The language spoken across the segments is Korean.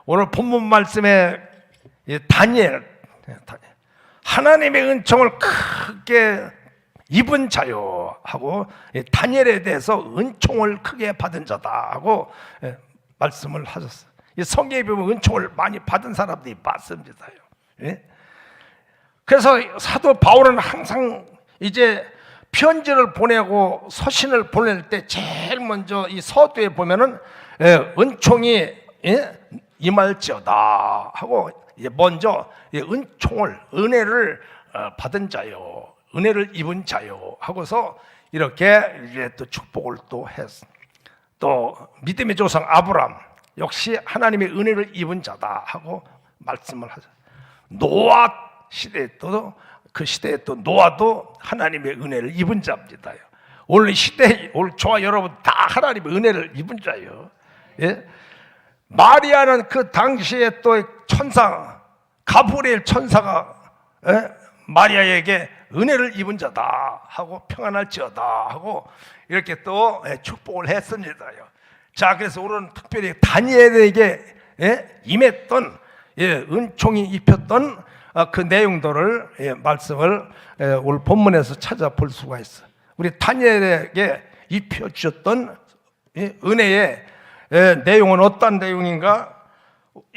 오늘 본문 말씀에 다니엘, 하나님의 은총을 크게 입은 자요 하고 다니엘에 대해서 은총을 크게 받은 자다 하고 말씀을 하셨어요. 성경에 보면 은총을 많이 받은 사람들이 많습니다. 그래서 사도 바울은 항상 이제 편지를 보내고 서신을 보낼 때 제일 먼저 이 서두에 보면은 은총이 임할지어다 하고 먼저 은총을, 은혜를 받은 자요, 은혜를 입은 자요 하고서 이렇게 이제 또 축복을 또 했어. 또 믿음의 조상 아브람 역시 하나님의 은혜를 입은 자다 하고 말씀을 하죠. 노아 시대에 또 그 시대에 또 노아도 하나님의 은혜를 입은 자입니다. 오늘 시대, 오늘 저와 여러분 다 하나님의 은혜를 입은 자예요. 마리아는 그 당시에 또 천사 가브리엘 천사가 마리아에게 은혜를 입은 자다 하고 평안할지어다 하고 이렇게 또 축복을 했습니다. 자, 그래서 오늘은 특별히 다니엘에게 임했던 은총이 입혔던 그 내용들을 말씀을 오늘 본문에서 찾아볼 수가 있어요. 우리 다니엘에게 입혀주셨던 은혜의 내용은 어떤 내용인가?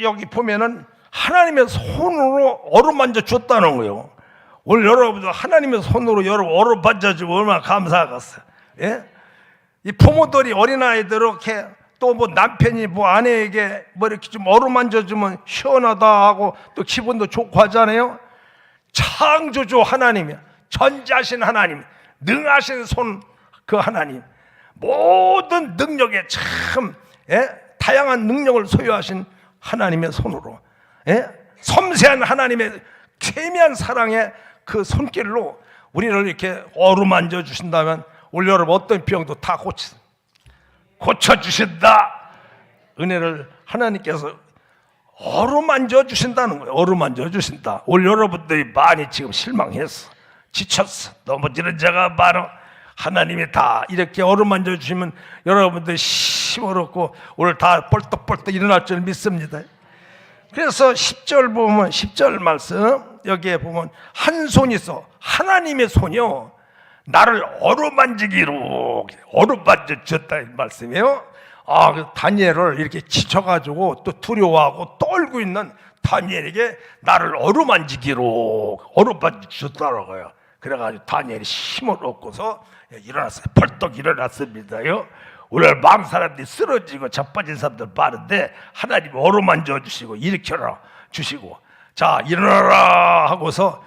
여기 보면은 하나님의 손으로 어루만져 줬다는 거예요. 오늘 여러분도 하나님의 손으로 여러분 어루만져 주고 얼마나 감사하겠어요. 이 부모들이 어린아이들 이렇게 또 뭐 남편이 뭐 아내에게 뭐 이렇게 좀 어루만져 주면 시원하다 하고 또 기분도 좋고 하잖아요. 창조주 하나님, 전지하신 하나님, 능하신 손 그 하나님, 모든 능력에 참 다양한 능력을 소유하신 하나님의 손으로 섬세한 하나님의 세미한 사랑의 그 손길로 우리를 이렇게 어루만져 주신다면 오늘 여러분 어떤 병도 다 고쳐주신다. 은혜를 하나님께서 어루만져 주신다는 거예요. 어루만져 주신다. 오늘 여러분들이 많이 지금 실망했어, 지쳤어, 넘어지는 자가 많아. 하나님이 다 이렇게 어루만져 주시면 여러분들이 힘을 얻고 오늘 다 벌떡벌떡 일어날 줄 믿습니다. 그래서 10절 보면 10절 말씀 여기에 보면 한 손이 있어, 하나님의 손이요 나를 어루만지기로 어루만져 줬다 이 말씀이에요. 그 다니엘을 이렇게 지쳐가지고 또 두려워하고 떨고 있는 다니엘에게 나를 어루만지기로 어루만져 줬다고요. 그래가지고 다니엘이 힘을 얻고서 일어났어요. 벌떡 일어났습니다요. 오늘 많은 사람들이 쓰러지고 자빠진 사람들 많은데 하나님이 어루만져 주시고 일으켜라 주시고, 자 일어나라 하고서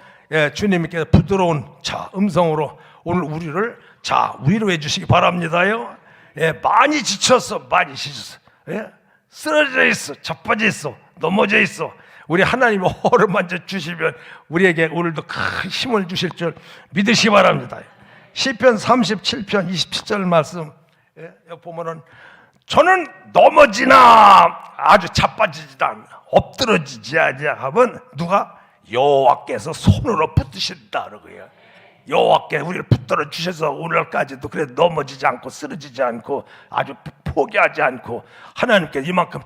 주님께서 부드러운 음성으로 오늘 우리를 위로해 주시기 바랍니다요. 많이 지쳤어, 많이 지쳤어, 쓰러져 있어, 자빠져 있어, 넘어져 있어. 우리 하나님이 어루만져 주시면 우리에게 오늘도 큰 힘을 주실 줄 믿으시기 바랍니다. 시편 37편 27절 말씀 여기 보면은 저는 넘어지나 아주 자빠지지도 않아 엎드러지지 아니하면 누가? 여호와께서 손으로 붙드신다는 거예요. 여호와께 우리를 붙들어 주셔서 오늘까지도 그래 넘어지지 않고 쓰러지지 않고 아주 포기하지 않고 하나님께 이만큼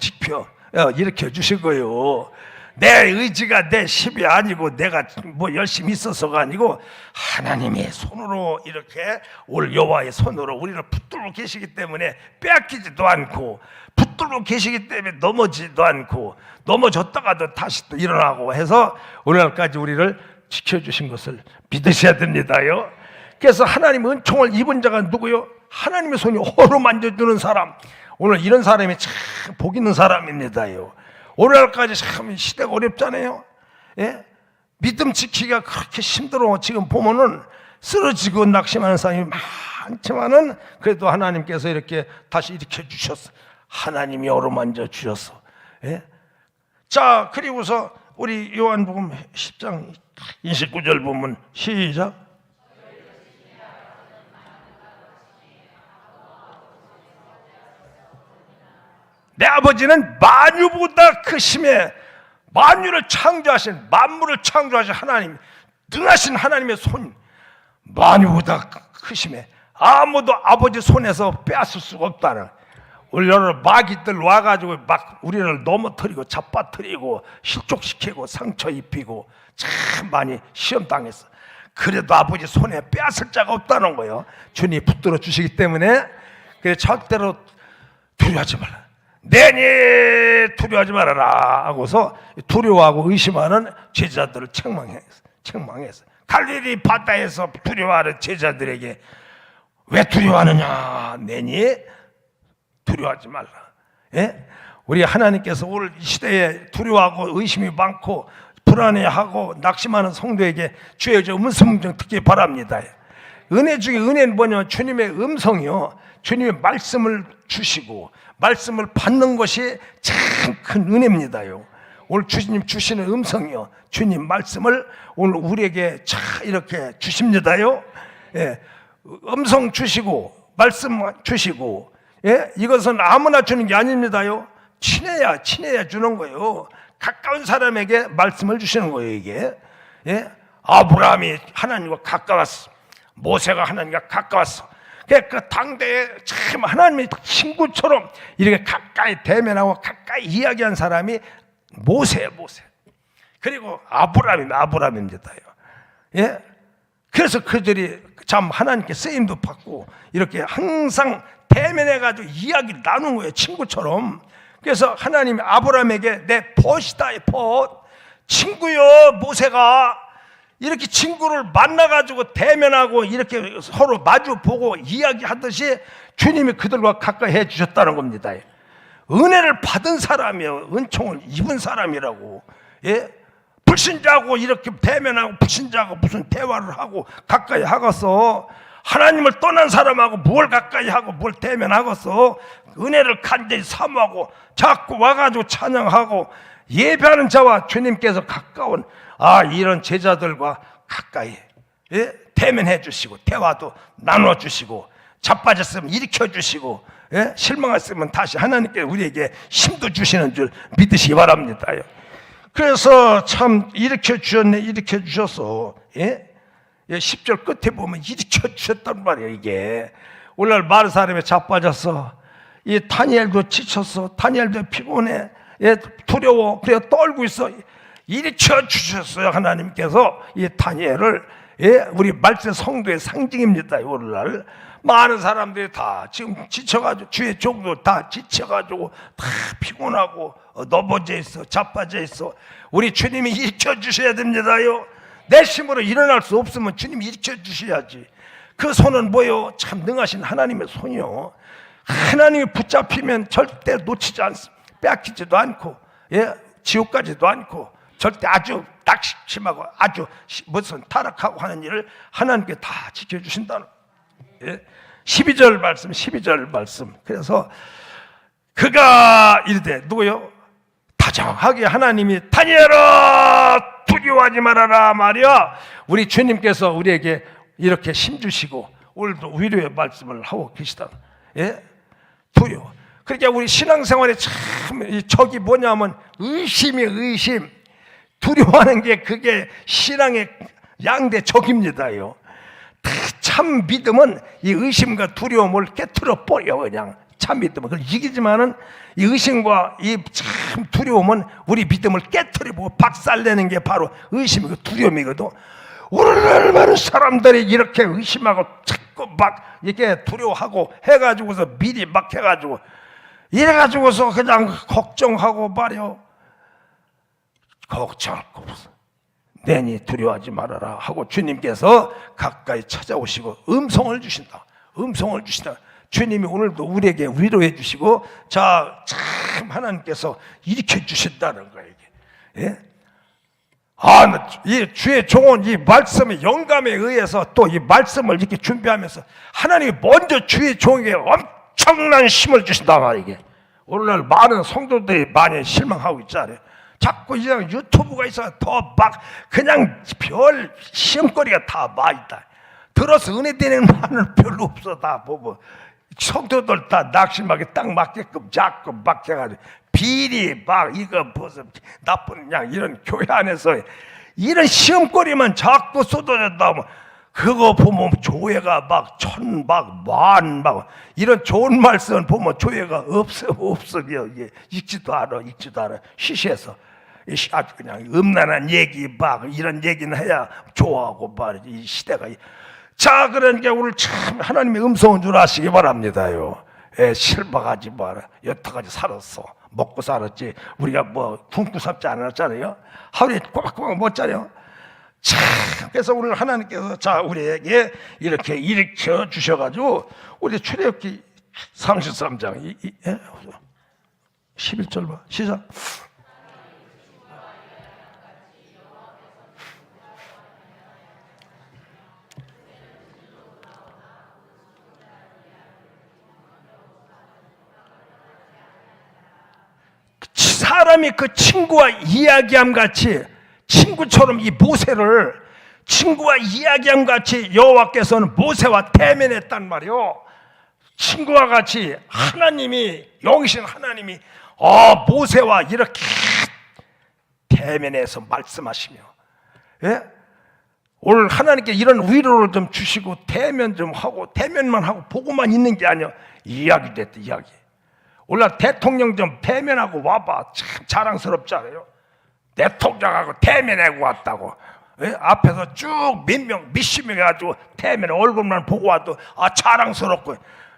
일으켜 주신 거예요. 내 의지가 내 힘이 아니고 내가 뭐 열심히 있어서가 아니고 하나님의 손으로 이렇게 올 여호와의 손으로 우리를 붙들고 계시기 때문에 빼앗기지도 않고 붙들고 계시기 때문에 넘어지지도 않고 넘어졌다가도 다시 또 일어나고 해서 오늘까지 우리를 지켜주신 것을 믿으셔야 됩니다요. 그래서 하나님 은총을 입은 자가 누구요? 하나님의 손이 어루만져주는 사람. 오늘 이런 사람이 참 복 있는 사람입니다요. 오늘까지 참 시대가 어렵잖아요. 믿음 지키기가 그렇게 힘들어. 지금 보면은 쓰러지고 낙심하는 사람이 많지만은 그래도 하나님께서 이렇게 다시 일으켜 주셨어. 하나님이 어루만져 주셨어. 자, 그리고서 우리 요한복음 10장 29절 보면 시작. 내 아버지는 만유보다 크심에 만유를 창조하신 만물을 창조하신 하나님, 능하신 하나님의 손, 만유보다 크심에 아무도 아버지 손에서 빼앗을 수가 없다는. 올여름 마귀들 와가지고 막 우리를 넘어뜨리고 잡아뜨리고 실족시키고 상처 입히고 참 많이 시험 당했어. 그래도 아버지 손에 빼앗을 자가 없다는 거예요. 주님이 붙들어 주시기 때문에. 그래 절대로 두려워하지 말라. 내니 두려워하지 말아라 하고서 두려워하고 의심하는 제자들을 책망했어. 갈릴리 바다에서 두려워하는 제자들에게 왜 두려워하느냐? 내니 두려워하지 말라. 예? 우리 하나님께서 오늘 이 시대에 두려워하고 의심이 많고 불안해하고 낙심하는 성도에게 주의 음성 좀 듣기 바랍니다. 은혜 중에 은혜는 뭐냐면 주님의 음성이요, 주님의 말씀을 주시고 말씀을 받는 것이 참 큰 은혜입니다요. 오늘 주님 주시는 음성이요, 주님 말씀을 오늘 우리에게 참 이렇게 주십니다요. 예, 음성 주시고 말씀 주시고, 예, 이것은 아무나 주는 게 아닙니다요. 친해야 주는 거예요. 가까운 사람에게 말씀을 주시는 거예요, 이게. 예? 아브라함이 하나님과 가까웠어. 모세가 하나님과 가까웠어. 그 당대에 참 하나님의 친구처럼 이렇게 가까이 대면하고 가까이 이야기한 사람이 모세예요, 모세. 그리고 아브라함입니다요. 예? 그래서 그들이 참 하나님께 쓰임도 받고 이렇게 항상 대면해가지고 이야기를 나누는 거예요, 친구처럼. 그래서 하나님이 아브라함에게 내 벗이다, 벗. 친구요, 모세가 이렇게 친구를 만나가지고 대면하고 이렇게 서로 마주보고 이야기하듯이 주님이 그들과 가까이 해주셨다는 겁니다. 은혜를 받은 사람이요, 은총을 입은 사람이라고. 예? 불신자하고 이렇게 대면하고 불신자하고 무슨 대화를 하고 가까이 하겠어? 하나님을 떠난 사람하고 뭘 가까이 하고 뭘 대면하겠어? 은혜를 간절히 사모하고 자꾸 와가지고 찬양하고 예배하는 자와 주님께서 가까운 이런 제자들과 가까이, 예? 대면해 주시고 대화도 나눠 주시고 자빠졌으면 일으켜 주시고, 예? 실망했으면 다시 하나님께 우리에게 힘도 주시는 줄 믿으시기 바랍니다. 그래서 참 일으켜 주셨네, 일으켜 주셔서, 예? 10절 끝에 보면 일으켜 주셨단 말이에요. 이게 오늘 많은 사람이 자빠졌어. 이 다니엘도 지쳤어. 다니엘도 피곤해. 예, 두려워. 그래 떨고 있어. 일으켜 주셨어요. 하나님께서 이 다니엘을, 예, 우리 말세 성도의 상징입니다. 오늘날 많은 사람들이 다 지금 지쳐가지고, 주의 종도 다 지쳐가지고 다 피곤하고 넘어져 있어, 자빠져 있어. 우리 주님이 일으켜 주셔야 됩니다요. 내 힘으로 일어날 수 없으면 주님이 일으켜 주셔야지. 그 손은 뭐요? 참 능하신 하나님의 손이요. 하나님이 붙잡히면 절대 놓치지 않습니다. 빼앗기지도 않고, 예, 지옥 가지도 않고, 절대 아주 낙심하고 아주 무슨 타락하고 하는 일을 하나님께 다 지켜주신다는, 예? 12절 말씀. 그래서 그가 이르되, 누구요? 다정하게 하나님이 다니엘아 두려워하지 말아라 말이야. 우리 주님께서 우리에게 이렇게 힘주시고 오늘도 위로의 말씀을 하고 계시다. 예? 두려워. 그러니까 우리 신앙생활에 참 적이 뭐냐면 의심. 두려워하는 게 그게 신앙의 양대 적입니다요. 참 믿음은 이 의심과 두려움을 깨트려 버려. 그냥 참 믿음은 그걸 이기지만은 이 의심과 이 참 두려움은 우리 믿음을 깨트리고 박살내는 게 바로 의심이고 두려움이거든. 오늘날 많은 사람들이 이렇게 의심하고 자꾸 막 이렇게 두려워하고 해가지고서 미리 막 해가지고 이래가지고서 그냥 걱정하고 말이요. 걱정할 거 없어. 내니 두려워하지 말아라 하고 주님께서 가까이 찾아오시고 음성을 주신다. 주님이 오늘도 우리에게 위로해 주시고, 자, 참 하나님께서 일으켜 주신다는 거예요. 이게. 예? 이 주의 종은 이 말씀의 영감에 의해서 또 이 말씀을 이렇게 준비하면서 하나님이 먼저 주의 종에게 엄청난 힘을 주신단 말이에요. 이게. 오늘날 많은 성도들이 많이 실망하고 있잖아요. 자꾸 그냥 유튜브가 있어 더 막 그냥 별 시험거리가 다 많이 있다. 들어서 은혜 되는 말은 별로 없어. 다 보고 성도들 다 낙심하게 딱 맞게끔 자꾸 막 해가지고 비리 막 이거 무슨 나쁜 양 이런 교회 안에서 이런 시험거리만 자꾸 쏟아졌다 하면 그거 보면 조회가 막 천, 막 만, 막 이런 좋은 말씀 보면 조회가 없어요. 이게 읽지도 않아. 시시해서 아주 그냥 음란한 얘기 막 이런 얘기는 해야 좋아하고 말이지. 이 시대가. 자, 그러니까 오늘 참 하나님의 음성인 줄 아시기 바랍니다요. 실망하지 마라. 여태까지 살았어. 먹고 살았지. 우리가 뭐 굶고 살지 않았잖아요. 하루에 꼬박꼬박 먹잖아요. 참, 그래서 오늘 하나님께서 자 우리에게 이렇게 일으켜 주셔가지고 우리 출애굽기 33장 11절 봐. 시작. 사람이 그 친구와 이야기함 같이 친구처럼 이 모세를 친구와 이야기함 같이 여호와께서는 모세와 대면했단 말이요. 친구와 같이 하나님이 영이신 하나님이 모세와 이렇게 대면해서 말씀하시며, 예? 오늘 하나님께 이런 위로를 좀 주시고 대면 좀 하고 대면만 하고 보고만 있는 게 아니야. 이야기 됐다 이야기. 오늘 대통령 좀 대면하고 와봐. 참 자랑스럽잖아요. 대통령하고 대면하고 왔다고. 예? 앞에서 쭉 몇십 명 해가지고 대면 얼굴만 보고 와도 자랑스럽고.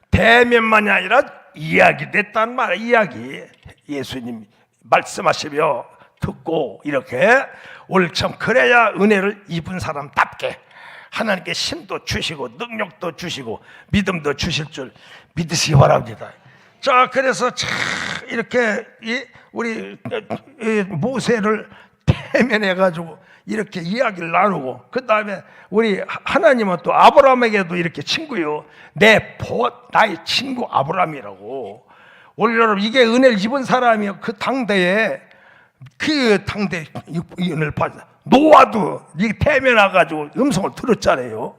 대면만이 아니라 이야기 됐단 말이야. 이야기. 예수님 말씀하시며 듣고 이렇게 오늘 참 그래야 은혜를 입은 사람답게 하나님께 힘도 주시고 능력도 주시고 믿음도 주실 줄 믿으시기 바랍니다. 자, 그래서 참 이렇게 우리 모세를 대면해가지고 이렇게 이야기를 나누고, 그 다음에 우리 하나님은 또 아브라함에게도 이렇게 친구요. 나의 친구 아브라함이라고. 오늘 여러분 이게 은혜를 입은 사람이요. 그 당대에 은혜를 받아. 노아도 이 대면해가지고 음성을 들었잖아요.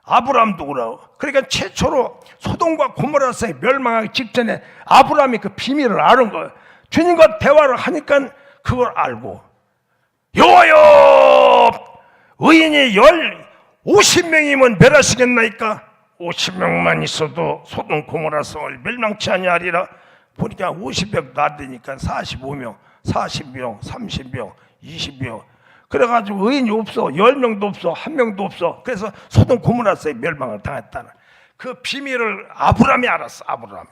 아브라함도 그러고. 그러니까 최초로 소돔과 고모라서의 멸망하기 직전에 아브라함이 그 비밀을 아는 거예요. 주님과 대화를 하니까 그걸 알고, 여호와여, 의인이 50명이면 멸하시겠나이까? 50명만 있어도 소돔 고모라 성을 멸망치 아니하리라. 보니까 50명도 안 되니까 45명, 40명, 30명, 20명. 그래가지고 의인이 없어. 10명도 없어. 1명도 없어. 그래서 소돔 고모라서의 멸망을 당했다는 그 비밀을 아브라함이 알았어. 아브라함이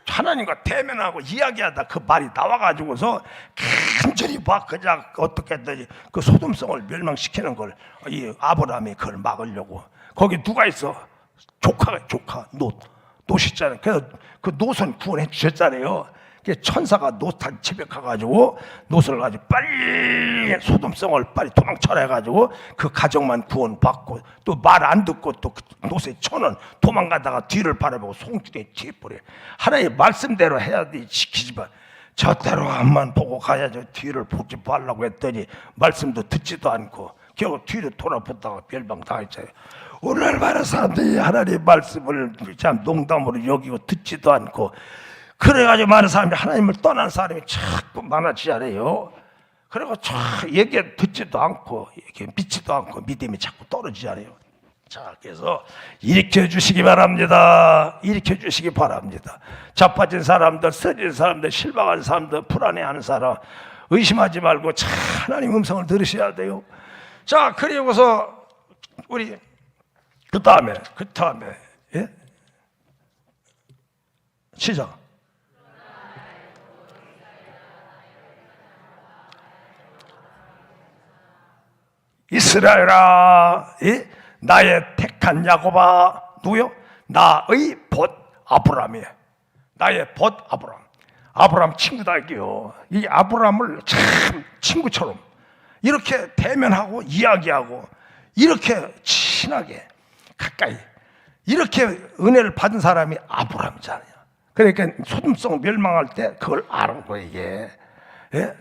하나님과 대면하고 이야기하다 그 말이 나와가지고서 간절히 막 그냥 어떻게 했더니 그 소돔성을 멸망시키는 걸 이 아브라함이 그걸 막으려고. 거기 누가 있어? 조카 놋 있잖아요. 그래서 그 놋은 구원해 주셨잖아요. 천사가 놋한 집에 가가지고 놋을 가지고 빨리 소돔성을 빨리 도망쳐라 해가지고 그 가정만 구원받고, 또 말 안 듣고 또 놋의 천은 도망가다가 뒤를 바라보고 송두리에 뒤에버려. 하나님의 말씀대로 해야 돼. 지키지만 저대로 앞만 보고 가야죠. 뒤를 보지 말라고 했더니 말씀도 듣지도 않고 겨우 뒤를 돌아보다가 멸망당했잖아요. 오늘 많은 사람들이 하나님의 말씀을 참 농담으로 여기고 듣지도 않고, 그래가지고 많은 사람이 하나님을 떠난 사람이 자꾸 많아지잖아요. 그리고 얘기 듣지도 않고 얘기 믿지도 않고 믿음이 자꾸 떨어지잖아요. 자, 그래서 일으켜 주시기 바랍니다. 일으켜 주시기 바랍니다. 자빠진 사람들, 쓰러진 사람들, 실망한 사람들, 불안해하는 사람 의심하지 말고 참 하나님 음성을 들으셔야 돼요. 자, 그리고서 우리 그 다음에 예? 시작. 이스라엘아, 나의 택한 야곱아. 누구요? 나의 벗 아브라함이에요. 나의 벗 아브라함. 아브라함 친구다 이게요. 이 아브라함을 참 친구처럼 이렇게 대면하고 이야기하고 이렇게 친하게 가까이 이렇게 은혜를 받은 사람이 아브라함이잖아요. 그러니까 소돔성 멸망할 때 그걸 아는 거예요 이게. 예?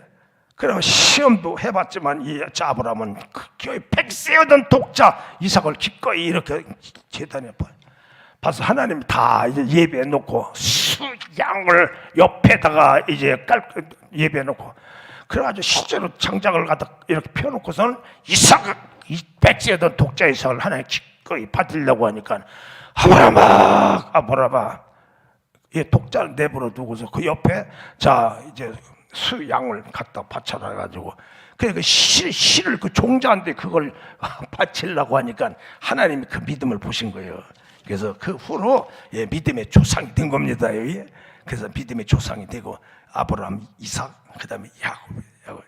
그리고 시험도 해봤지만 이 아브라함은 그 백세여던 독자 이삭을 기꺼이 이렇게 제단에 봐서 하나님 다 이제 예배해 놓고 수양을 옆에다가 이제 예배해 놓고, 그래가지고 실제로 장작을 갖다 이렇게 펴놓고서는 이삭, 이 백세여던 독자 이삭을 하나님 기꺼이 받으려고 하니까 아브라막 독자를 내버려 두고서 그 옆에 자 이제 수양을 갖다 바쳐놔 가지고 그 실을 그 종자한테 그걸 바치려고 하니까 하나님이 그 믿음을 보신 거예요. 그래서 그 후로 믿음의 조상이 된 겁니다. 그래서 믿음의 조상이 되고 아브라함, 이삭, 그다음에 야곱.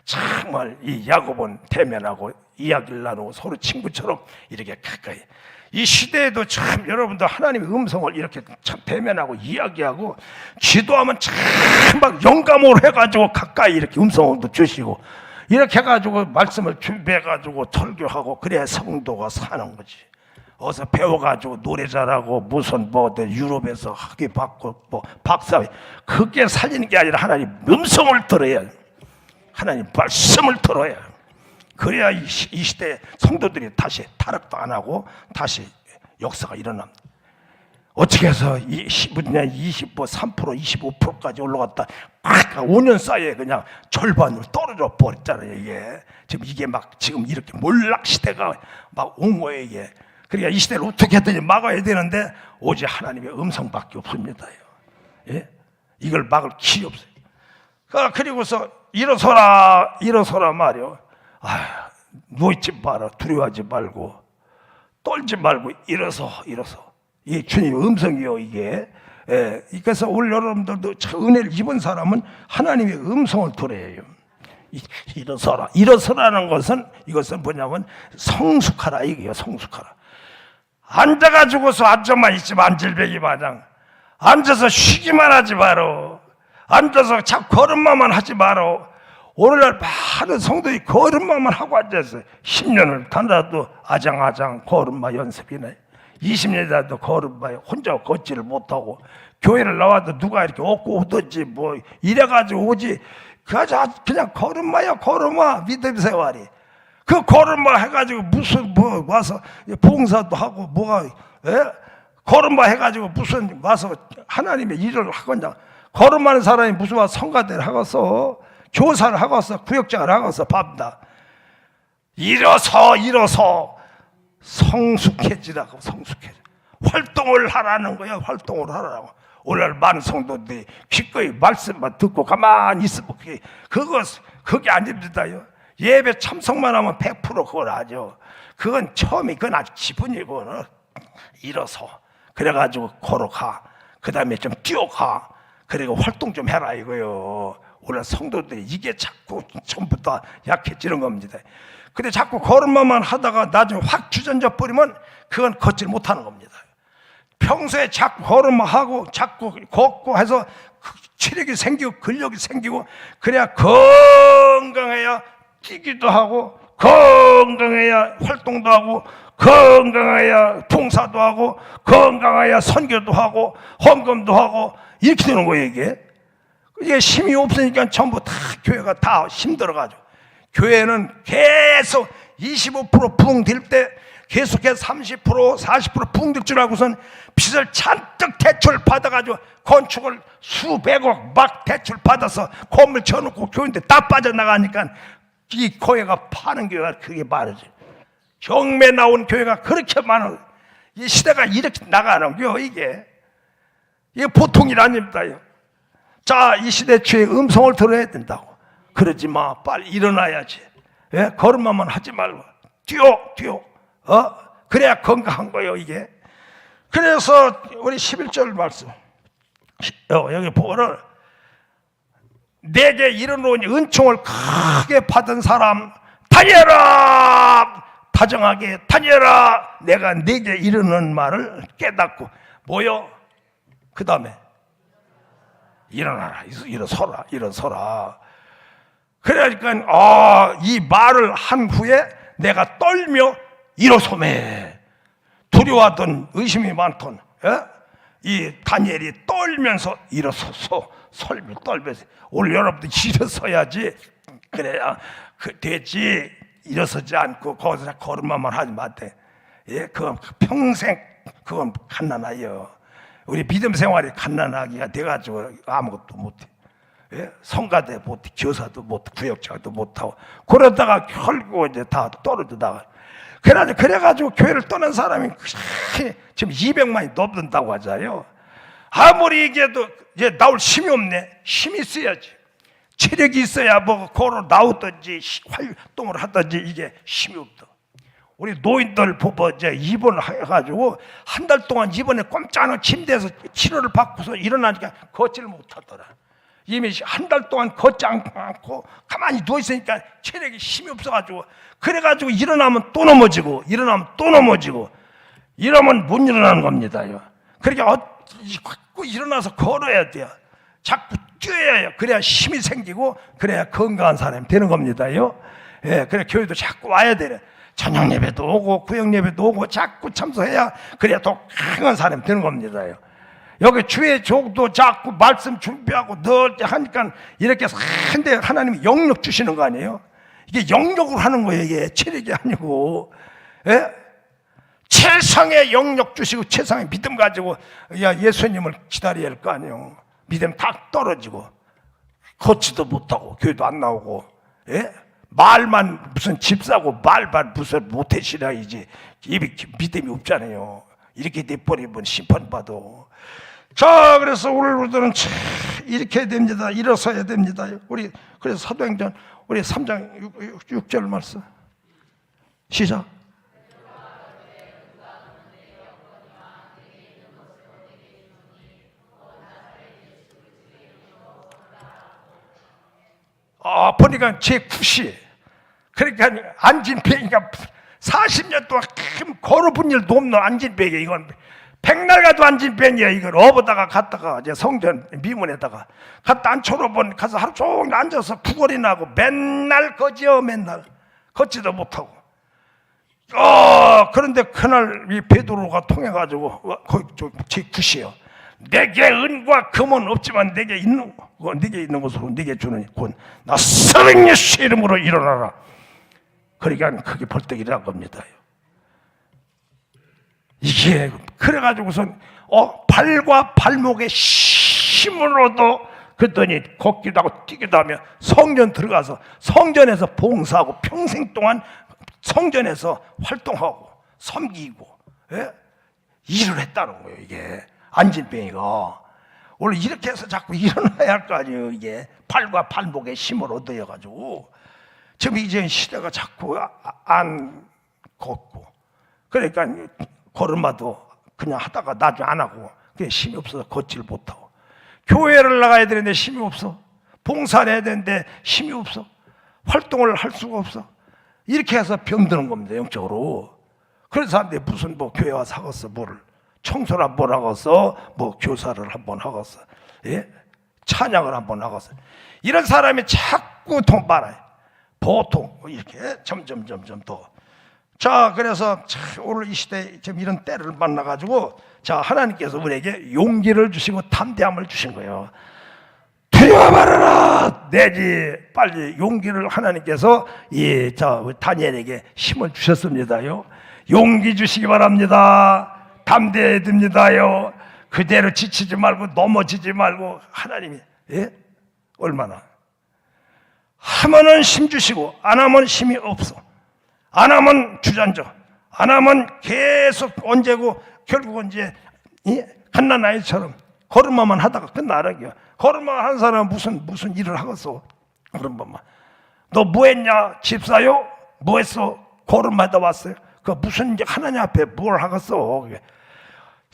정말 이 야곱은 대면하고 이야기를 나누고 서로 친구처럼 이렇게 가까이. 이 시대에도 참 여러분들 하나님의 음성을 이렇게 참 대면하고 이야기하고 기도하면 참 막 영감으로 해가지고 가까이 이렇게 음성도 주시고 이렇게 해가지고 말씀을 준비해가지고 설교하고 그래야 성도가 사는 거지. 어서 배워가지고 노래 잘하고 무슨 유럽에서 학위 받고 박사 그게 살리는 게 아니라 하나님 음성을 들어야 하나님 말씀을 들어야 그래야 이 시대에 성도들이 다시 타락도 안 하고 다시 역사가 일어납니다. 어떻게 해서 15년 3%, 25%까지 올라갔다 5년 사이에 그냥 절반으로 떨어져 버렸잖아요. 이게 막 지금 이렇게 몰락 시대가 막 온 거예요. 이게 그러니까 이 시대를 어떻게 해든지 막아야 되는데 오직 하나님의 음성밖에 없습니다. 이걸 막을 길이 없어요. 그리고서 일어서라 말이요. 누워있지 마라. 두려워하지 말고 떨지 말고 일어서. 이게 주님의 음성이요. 이게 그래서 오늘 여러분들도 은혜를 입은 사람은 하나님의 음성을 들어야 해요. 일어서라는 것은 이것은 뭐냐면 성숙하라 이게요. 성숙하라. 앉아가지고서 앉아만 있지만 안질배기 마냥 앉아서 쉬기만 하지 마라. 앉아서 자꾸 걸음마만 하지 마라. 오늘날 많은 성도들이 걸음마만 하고 앉아있어요. 10년을 다녀도 아장아장 걸음마 연습이네. 20년이라도 걸음마에 혼자 걷지를 못하고 교회를 나와도 누가 이렇게 업고 오든지 이래가지고 오지. 그냥 걸음마야 걸음마 믿음 생활이. 그 걸음마 해가지고 무슨 와서 봉사도 하고 걸음마 해가지고 무슨 와서 하나님의 일을 하겠냐. 걸음마는 사람이 무슨 와서 성가대를 하겠어. 교사를 하고서 구역장을 하고서 밥다. 일어서 성숙해지라고. 활동을 하라는 거야. 활동을 하라고. 오늘 많은 성도들이 기꺼이 말씀만 듣고 가만히 있으면 그게 아닙니다요. 예배 참석만 하면 100% 그걸 하죠. 그건 그건 아주 기본이고 일어서 그래가지고 걸어가. 그 다음에 좀 뛰어가. 그리고 활동 좀 해라 이거요. 오늘 성도들이 이게 자꾸 전부 다 약해지는 겁니다. 근데 자꾸 걸음마만 하다가 나중에 확 주저앉아 버리면 그건 걷질 못하는 겁니다. 평소에 자꾸 걸음마하고 자꾸 걷고 해서 체력이 생기고 근력이 생기고 그래야 건강해야 뛰기도 하고 건강해야 활동도 하고 건강해야 봉사도 하고 건강해야 선교도 하고 헌금도 하고 이렇게 되는 거예요. 이게 힘이 없으니까 전부 다 교회가 다 힘들어가지고 교회는 계속 25% 붕댈 때 계속해서 30% 40% 붕댈 줄 알고선 빚을 잔뜩 대출 받아가지고 건축을 수백억 막 대출 받아서 건물 쳐놓고 교회인데 다 빠져나가니까 이 교회가 파는 교회가 그게 많아져. 경매 나온 교회가 그렇게 많아. 이 시대가 이렇게 나가는 거요. 이게 보통 일 아닙니다. 자, 이 시대 주의 음성을 들어야 된다고. 그러지 마. 빨리 일어나야지. 걸음마만 하지 말고 뛰어. 그래야 건강한 거예요. 이게. 그래서 우리 11절 말씀 여기 보면은 내게 이르노니 은총을 크게 받은 사람 다녀라. 다정하게 다녀라. 내가 내게 이르는 말을 깨닫고 뭐요? 그 다음에 일어나라. 일어서라. 그러니까 이 말을 한 후에 내가 떨며 일어서매. 두려워하던 의심이 많던 이 다니엘이 떨면서 일어서서 설미 떨면서 오늘 여러분들 일어서야지. 그래야 되지. 일어서지 않고 거기서 걸음마만 하지 마대. 그건 평생 그건 갓난아요. 우리 믿음 생활이 갓난아기가 돼가지고 아무것도 못해. 성가대 못해, 교사도 못해, 구역장도 못하고 그러다가 결국 이제 다 떨어져 나가. 그래가지고 교회를 떠난 사람이 지금 200만이 넘는다고 하잖아요. 아무리 얘기해도 이제 나올 힘이 없네. 힘이 있어야지. 체력이 있어야 뭐 걸어 나오든지 활동을 하든지 이게 힘이 없다. 우리 노인들 보고 이제 입원을 해가지고 한 달 동안 입원에 꼼짝않은 침대에서 치료를 받고서 일어나니까 걷지를 못하더라. 이미 한 달 동안 걷지 않고 가만히 누워있으니까 체력이 힘이 없어가지고 그래가지고 일어나면 또 넘어지고 일어나면 또 넘어지고 이러면 못 일어나는 겁니다요. 그러니까 자꾸 일어나서 걸어야 돼요. 자꾸 뛰어야 해요. 그래야 힘이 생기고 그래야 건강한 사람이 되는 겁니다요. 예, 그래 교회도 자꾸 와야 되네. 저녁 예배도 오고 구역 예배도 오고 자꾸 참석해야 그래야 더 강한 사람이 되는 겁니다요. 여기 주의 종도 자꾸 말씀 준비하고 늘 하니까 이렇게 한데 하나님이 영역 주시는 거 아니에요? 이게 영역으로 하는 거예요. 이게 체력이 아니고. 예? 최상의 영역 주시고 최상의 믿음 가지고 예수님을 기다려야 할 거 아니에요. 믿음 다 떨어지고 걷지도 못하고 교회도 안 나오고, 예? 말만 무슨 집 사고 말만 무슨 못해시라이지 입이 믿음이 없잖아요. 이렇게 돼버리면 심판받아. 자, 그래서 우리들은 이렇게 해야 됩니다. 일어서야 됩니다. 우리 그래서 사도행전 우리 3장 6절 말씀 시작. 보니까 제9시 그러니까 안진뱅이가 40년 동안 걸어본 일도 없는 안진뱅이 이건 백날 가도 안진뱅이야. 이걸 업어다가 갔다가 이제 성전 미문에다가 갔다 앉혀놓으면 가서 하루 종일 앉아서 구걸이나 하고 맨날 거지요. 맨날 걷지도 못하고. 그런데 그날 이 베드로가 통해가지고 제9시요. 내게 은과 금은 없지만 내게 있는 것으로 내게 주는 곧 나사렛 예수 이름으로 일어나라. 그러니까 그게 벌떡 일어난 겁니다. 이게 그래가지고선 발과 발목의 힘으로도 그랬더니 걷기도 하고 뛰기도 하며 성전 들어가서 성전에서 봉사하고 평생 동안 성전에서 활동하고 섬기고, 예? 일을 했다는 거예요. 이게 안진뱅이가 원래 이렇게 해서 자꾸 일어나야 할 거 아니에요. 이게 발과 발목의 힘을 얻어가지고 지금 이제 시대가 자꾸 안 걷고 그러니까 걸음마도 그냥 하다가 나중에 안 하고 그게 힘이 없어서 걷지를 못하고 교회를 나가야 되는데 힘이 없어. 봉사를 해야 되는데 힘이 없어. 활동을 할 수가 없어. 이렇게 해서 병드는 겁니다. 영적으로. 그래서 사람들이 무슨 뭐 교회 와서 하겠어. 뭐를 청소를 한번 하겠어. 뭐 교사를 한번 하겠어. 예? 찬양을 한번 하겠어. 이런 사람이 자꾸 돈 많아요. 보통 이렇게 점점 더. 자, 그래서 오늘 이 시대에 지금 이런 때를 만나가지고 자, 하나님께서 우리에게 용기를 주시고 담대함을 주신 거예요. 두려워 말아라. 내지 빨리 용기를 하나님께서 다니엘에게 힘을 주셨습니다요. 용기 주시기 바랍니다. 담대해야 됩니다요. 그대로 지치지 말고 넘어지지 말고 하나님이, 예? 얼마나 하면은 힘 주시고 안 하면 힘이 없어. 안 하면 주저앉아. 안 하면 계속 언제고 결국은 이제 갓난 아이처럼 걸음마만 하다가 끝나라고요. 걸음마 한 사람은 무슨 일을 하겠어. 걸음마만. 너 뭐 했냐? 집사요? 뭐 했어? 걸음마다 왔어요. 그 무슨 이제 하나님 앞에 뭘 하겠어.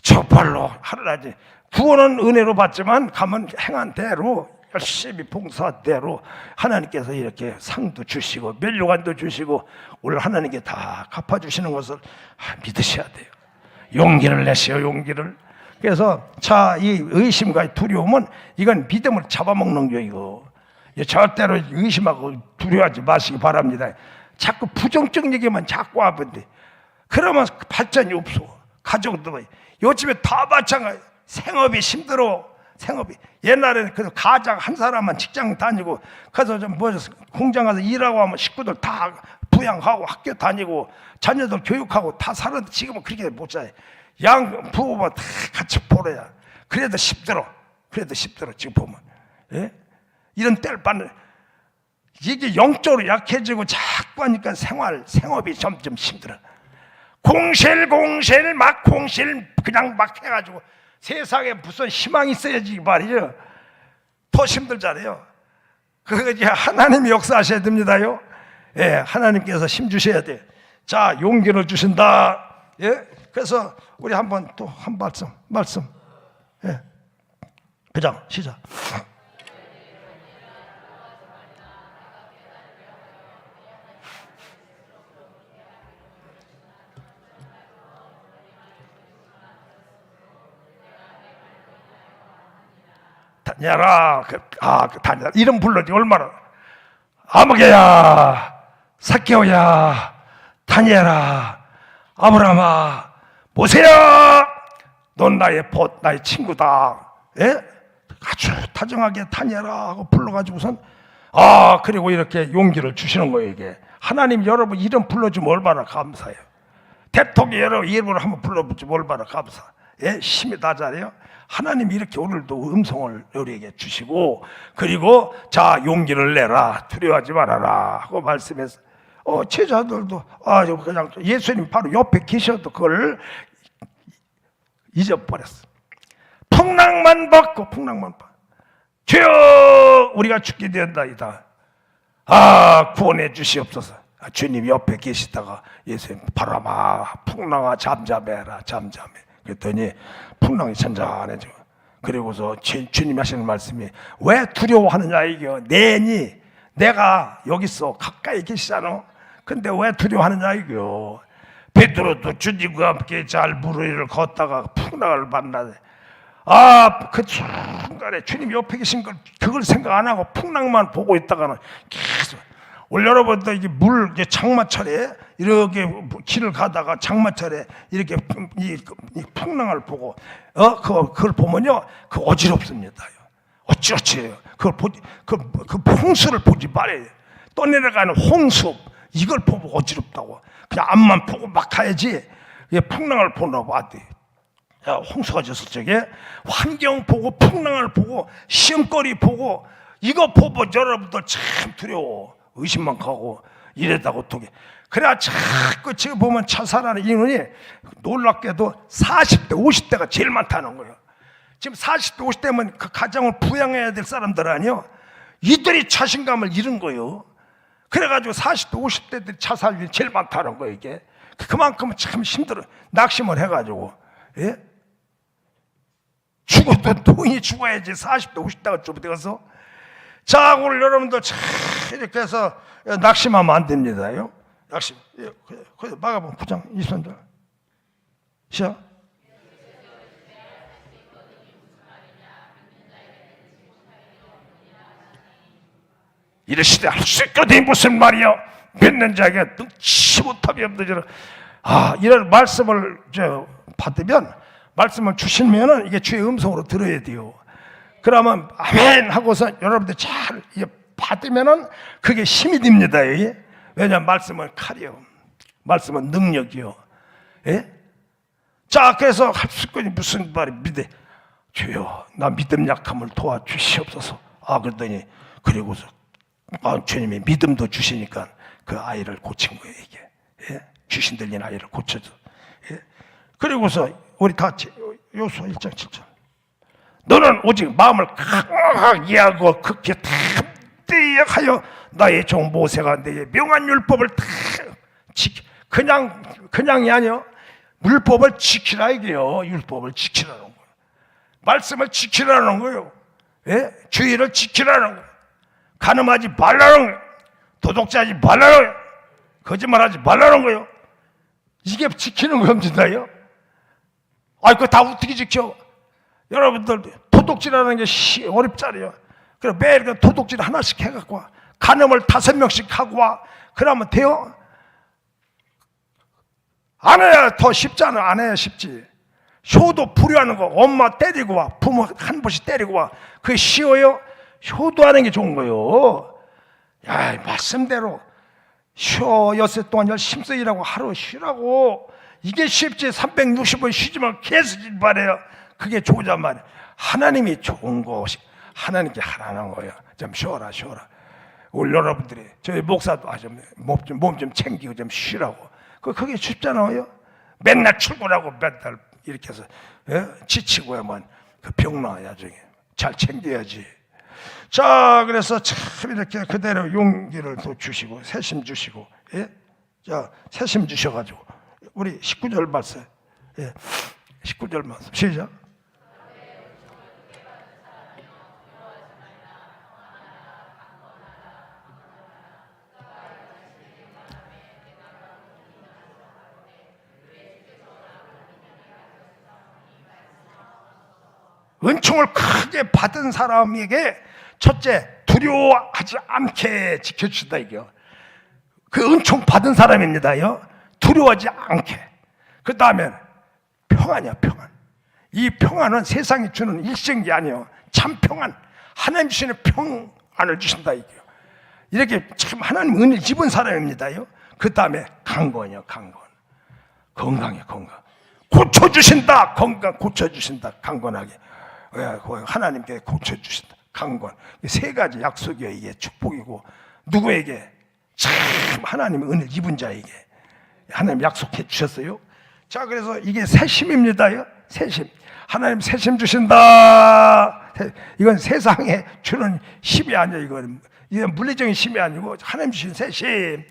저발로 하라지. 구원은 은혜로 받지만 가면 행한 대로 열심히 봉사대로 하나님께서 이렇게 상도 주시고 면류관도 주시고 오늘 하나님께 다 갚아주시는 것을 믿으셔야 돼요. 용기를 내세요. 용기를. 그래서 이 의심과 두려움은 이건 믿음을 잡아먹는 거예요. 이거 절대로 의심하고 두려워하지 마시기 바랍니다. 자꾸 부정적 얘기만 자꾸 하는데 그러면 발전이 없어. 가정도 요즘에 다 마찬가지. 생업이 힘들어. 생업이 옛날에는 그 가장 한 사람만 직장 다니고 가서 좀 공장 가서 일하고 하면 식구들 다 부양하고 학교 다니고 자녀들 교육하고 다 살았는데 지금은 그렇게 못 살아요. 양 부부만 다 같이 보내야. 그래도 힘들어. 지금 보면, 예? 이런 때를 받는 이게 영적으로 약해지고 자꾸 하니까 생업이 점점 힘들어. 공실공실 막 공실 그냥 막 해가지고 세상에 무슨 희망이 있어야지 말이죠. 더 힘들잖아요. 그거 이제 하나님이 역사하셔야 됩니다요. 예, 하나님께서 힘 주셔야 돼. 자, 용기를 주신다. 예, 그래서 우리 한번 또 한 말씀. 예, 그냥 시작. 다니엘아, 다니엘 이름 불러지 얼마나. 아무개야, 삭개오야, 다니엘아, 아브라함아, 모세야, 넌 나의 나의 친구다. 예? 아주 다정하게 다니엘아 하고 불러가지고선 그리고 이렇게 용기를 주시는 거예요. 이게 하나님 여러분 이름 불러주면 얼마나 감사해요. 대통령 여러분 이름을 한번 불러주면 얼마나 감사. 예, 힘이 나잖아요. 하나님이 이렇게 오늘도 음성을 우리에게 주시고, 그리고 자, 용기를 내라, 두려워하지 말아라 하고 말씀해서 제자들도 그냥 예수님 바로 옆에 계셔도 그걸 잊어버렸어. 풍랑만 받고 주여 우리가 죽게 된다이다. 구원해 주시옵소서. 주님 옆에 계시다가 예수님 바람아 풍랑아 잠잠해라. 그랬더니 풍랑이 잔잔해지고, 그리고서 주님이 하시는 말씀이 왜 두려워하느냐 이겨. 내가 여기 있어 가까이 계시잖아. 근데 왜 두려워하느냐 이겨. 베드로도 주님과 함께 잘 무리를 걷다가 풍랑을 만나네. 그 순간에 주님 옆에 계신 걸 그걸 생각 안 하고 풍랑만 보고 있다가는 계속 오늘 여러분도 이게 이제 장마철에 이렇게 길을 가다가 장마철에 이렇게 이 풍랑을 보고 그걸 보면요 그 어지럽습니다. 어찌어찌해요. 그 홍수를 보지 말아요. 떠내려가는 홍수 이걸 보고 어지럽다고. 그냥 앞만 보고 막 가야지. 풍랑을 보나 봐. 홍수가 졌을 적에 환경 보고 풍랑을 보고 시험거리 보고 이거 보고 여러분들 참 두려워. 의심만 가고 이랬다고 어떻게. 그래야 자꾸 지금 보면 자살하는 인원이 놀랍게도 40대 50대가 제일 많다는 거예요. 지금 40대 50대면 그 가정을 부양해야 될 사람들 아니요, 이들이 자신감을 잃은 거예요. 그래가지고 40대 50대들이 자살률이 제일 많다는 거예요. 이게 그만큼 참 힘들어. 낙심을 해가지고. 예? 죽어도 돈이 죽어야지 40대 50대가 좀 되어서. 자, 오늘 여러분들 참 이렇게 해서 낙심하면 안 됩니다요. 낙심. 마가복음 9장 23절 시작. 이르시되 할 수 있거든 무슨 말이요. 믿는 자에게 능치 못함이 없느니라. 이런 말씀을 받으면, 말씀을 주시면은 이게 주의 음성으로 들어야 돼요. 그러면 아멘 하고서 여러분들 잘 받으면은 그게 힘이 됩니다. 왜냐하면 말씀은 칼이요, 말씀은 능력이요. 예? 자, 그래서 할 수 있거든 무슨 말이 믿어. 주여 나 믿음 약함을 도와주시옵소서. 그랬더니 그리고서 주님이 믿음도 주시니까 그 아이를 고친 거예요. 이게 귀신 들린 아이를 고쳐줘. 그리고서 우리 다 요수아 1장 7절 너는 오직 마음을 강하게 하고 극히 담대하여 나의 종 모세가 내게 명한 율법을 다 그냥이 아니요, 율법을 지키라 이게요. 율법을 지키라는 거예요. 말씀을 지키라는 거예요. 주의를 지키라는 거예요. 간음하지 말라는 거예요. 도둑질하지 말라는 거예요. 거짓말하지 말라는 거예요. 이게 지키는 겁니다요. 그거 다 어떻게 지켜? 여러분들 도둑질하는 게 어렵잖아요. 그래 매일 그 도둑질 하나씩 해갖고 간음을 5명씩 하고 와. 그러면 돼요? 안 해야 더 쉽잖아. 안 해야 쉽지. 효도 불효하는 거 엄마 때리고 와, 부모 한 번씩 때리고 와, 그게 쉬워요? 효도하는 게 좋은 거예요. 말씀대로 쉬어. 엿새 동안 열심히 일하고 하루 쉬라고. 이게 쉽지. 360원 쉬지만 계속 말해요. 그게 좋으단 말이에요. 하나님이 좋은 것이 하나님께 하라는 거예요. 좀 쉬어라. 오늘 여러분들이 저희 목사도 몸 좀 챙기고 좀 쉬라고. 그게 쉽잖아요. 맨날 출근하고 맨날 이렇게 해서 지치고야만 그 병 나야 중에 잘 챙겨야지. 자, 그래서 참 이렇게 그대로 용기를 또 주시고 세심 주시고, 자, 세심 주셔가지고 우리 19절 말씀, 19절 말씀 시작. 은총을 크게 받은 사람에게 첫째, 두려워하지 않게 지켜주다. 이게 그 은총 받은 사람입니다요. 두려워하지 않게. 그 다음에 평안이야, 평안. 이 평안은 세상이 주는 일시적인 아니에요. 참 평안. 하나님 주시는 평안을 주신다. 이게 이렇게 참 하나님 은혜를 입은 사람입니다요. 그 다음에 강건이요, 강건. 건강해, 건강. 고쳐주신다. 건강 고쳐주신다. 강건하게. 하나님께 고쳐주신다. 강건. 세 가지 약속이에요. 이게 축복이고, 누구에게? 참 하나님의 은혜를 입은 자에게 하나님 약속해 주셨어요. 자, 그래서 이게 세심입니다요. 세심. 하나님 세심 주신다. 이건 세상에 주는 힘이 아니에요. 이건 물리적인 힘이 아니고 하나님 주신 세심.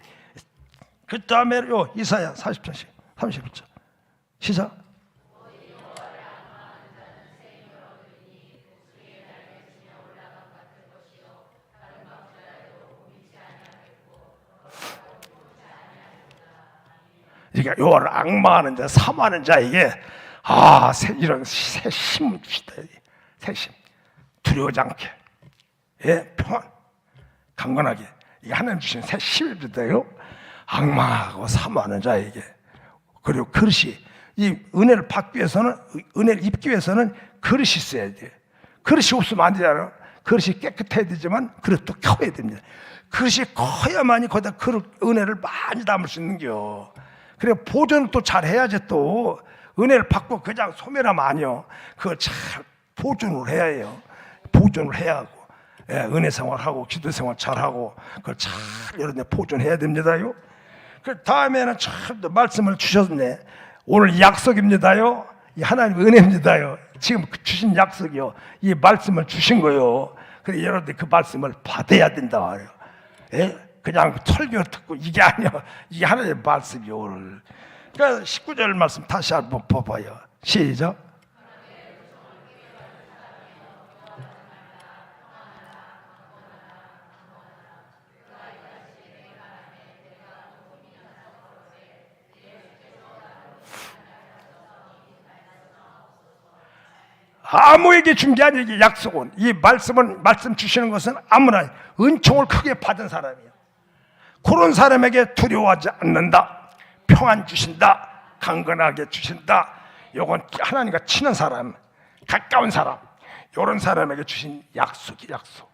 그 다음에 이사야 40장 31절 시작. 그러니까 요 악마하는 자, 사모하는 자에게 이런 세심 주시다. 세심. 두려워하지 않게, 평안, 강건하게. 이게 하나님 주신 세심입니다요. 악마하고 사모하는 자에게. 그리고 그릇이, 이 은혜를 받기 위해서는, 은혜를 입기 위해서는 그릇이 있어야 돼. 그릇이 없으면 안 되잖아요. 그릇이 깨끗해야 되지만 그릇도 커야 됩니다. 그릇이 커야만이 거기다 은혜를 많이 담을 수 있는겨. 그래, 보존을 또 잘 해야지. 또 은혜를 받고 그냥 소멸하면 아니요. 그걸 잘 보존을 해야 해요. 보존을 해야 하고, 은혜 생활하고 기도 생활 잘하고 그걸 잘 여러분들 보존해야 됩니다요. 그 다음에는 참 말씀을 주셨네. 오늘 약속입니다요. 이 하나님 은혜입니다요. 지금 주신 약속이요. 이 말씀을 주신 거요. 그래, 여러분들 그 말씀을 받아야 된다 말이에요. 그냥 설교 듣고 이게 아니야. 이게 하나님의 말씀이요. 오늘. 그러니까 19절 말씀 다시 한번 봐봐요. 시작. 아무에게 준 게 아니에요. 이게 약속은, 이 말씀은, 말씀 주시는 것은 아무나 은총을 크게 받은 사람이에요. 그런 사람에게 두려워하지 않는다. 평안 주신다. 강건하게 주신다. 요건 하나님과 친한 사람, 가까운 사람, 이런 사람에게 주신 약속이 약속.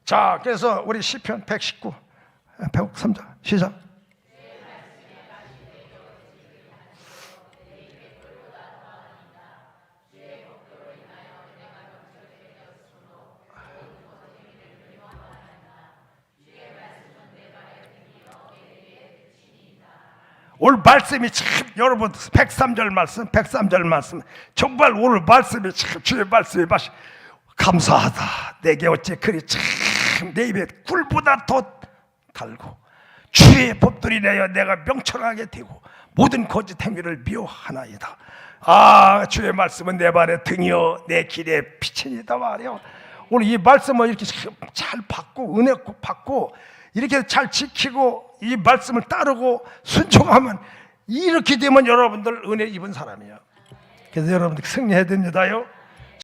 자, 그래서 우리 시편 119, 103장 시작. 오늘 말씀이 참, 여러분 103절 말씀 정말 오늘 말씀이 참, 주의 말씀이 감사하다. 내게 어째 그리 참 내 입에 꿀보다 더 달고 주의 법들이 내가 명철하게 되고 모든 거짓 행위를 미워하나이다. 주의 말씀은 내 발의 등이요 내 길의 빛이다 말이요. 오늘 이 말씀을 이렇게 잘 받고 은혜 받고 이렇게 잘 지키고 이 말씀을 따르고 순종하면 이렇게 되면 여러분들 은혜 입은 사람이에요. 그래서 여러분들 승리해야 됩니다요.